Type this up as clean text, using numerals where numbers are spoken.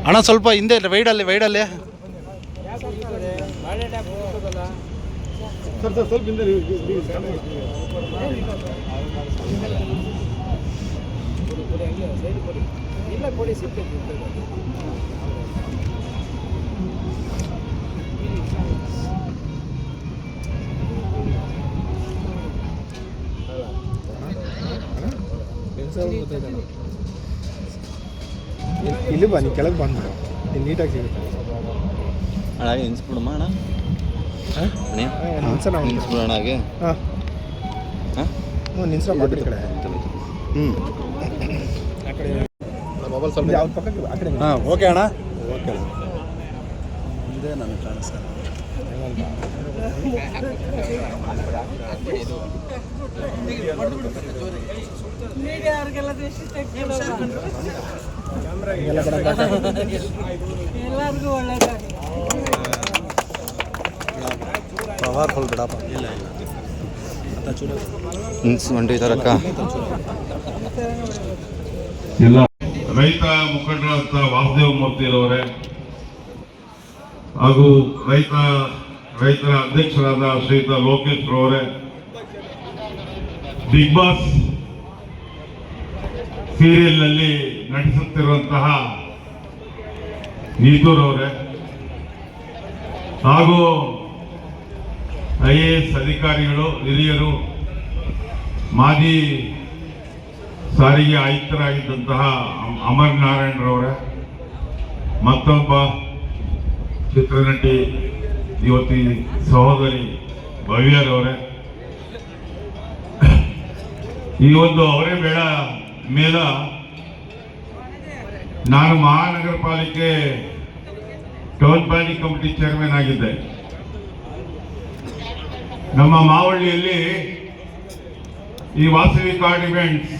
ಅಣ್ಣ ಸ್ವಲ್ಪ ಹಿಂದೆ ವೈಡಲ್ಲಿ ಸ್ವಲ್ಪ ಹಿಂದೆ ಇಲ್ಲ ಕೊಡಿ ಸಿಗ್ತೈತೆ ಇಲ್ಲಿ ಬನ್ನಿ ಕೆಳಗೆ ಬಂದು ಇಲ್ಲಿ ನೀಟಾಗಿ ಸಿಗುತ್ತೆ ಹಾಗೆ ನಿನ್ಸ್ಬಿಡಮ್ಮ ಅಣ್ಣ ನಿನ್ಸೋಣ ನಿನ್ಸ್ಬಿಡೋಣ ಹಾಗೆ ಹಾಂ ಹ್ಞೂ ನಿನ್ಸೋ ಮಾಡಿ ಕಡೆ ಆ ಕಡೆ ಮೊಬೈಲ್ ಸ್ವಲ್ಪ ಯಾವ ಪಕ್ಕಕ್ಕೆ ಆ ಕಡೆ ಹಾಂ ಓಕೆ ಅಣ್ಣ ಓಕೆ ಮುಂದೆ ನನಗೆ ಕಾಣಿಸ್ತಾರೆ ಎಲ್ಲರಿಗೂ ಒಳ್ಳೆಯದಾಗಿ ಪವರ್ಫುಲ್ ಬಿಡಪ್ಪ ಇಲ್ಲ ಹೊಂಟಿದ್ದಾರಕ್ಕ ಎಲ್ಲ ರೈತ ಮುಖಂಡರಾದ ವಾಸುದೇವ ಮೂರ್ತಿರವರೇ ಹಾಗೂ ರೈತರ ಅಧ್ಯಕ್ಷರಾದ ಶ್ರೀಯುತ ಲೋಕೇಶ್ ರವರೇ, ಬಿಗ್ ಬಾಸ್ ಸೀರಿಯಲ್ನಲ್ಲಿ ನಟಿಸುತ್ತಿರುವಂತಹ ನೀತೂರವರೇ ಹಾಗೂ IAS ಅಧಿಕಾರಿಗಳು, ಹಿರಿಯರು, ಮಾಜಿ ಸಾರಿಗೆ ಆಯುಕ್ತರಾಗಿದ್ದಂತಹ ಅಮರ್ ನಾರಾಯಣರವರೇ, ಮತ್ತೊಬ್ಬ ಚಿತ್ರನಟಿ ಯುವತಿ ಸಹೋದರಿ ಭವ್ಯರವರೇ, ಈ ಒಂದು ಅವರೇ ಬೇಡ ಮೇಲ ನಾನು ಮಹಾನಗರ ಪಾಲಿಕೆ ಟೌನ್ ಪ್ಲಾನಿಂಗ್ ಕಮಿಟಿ ಚೇರ್ಮನ್ ಆಗಿದ್ದೆ. ನಮ್ಮ ಮಾವಳ್ಳಿಯಲ್ಲಿ ಈ ವಾಸವಿ ಕಾರ್ಡ್ ಇವೆಂಟ್ಸ್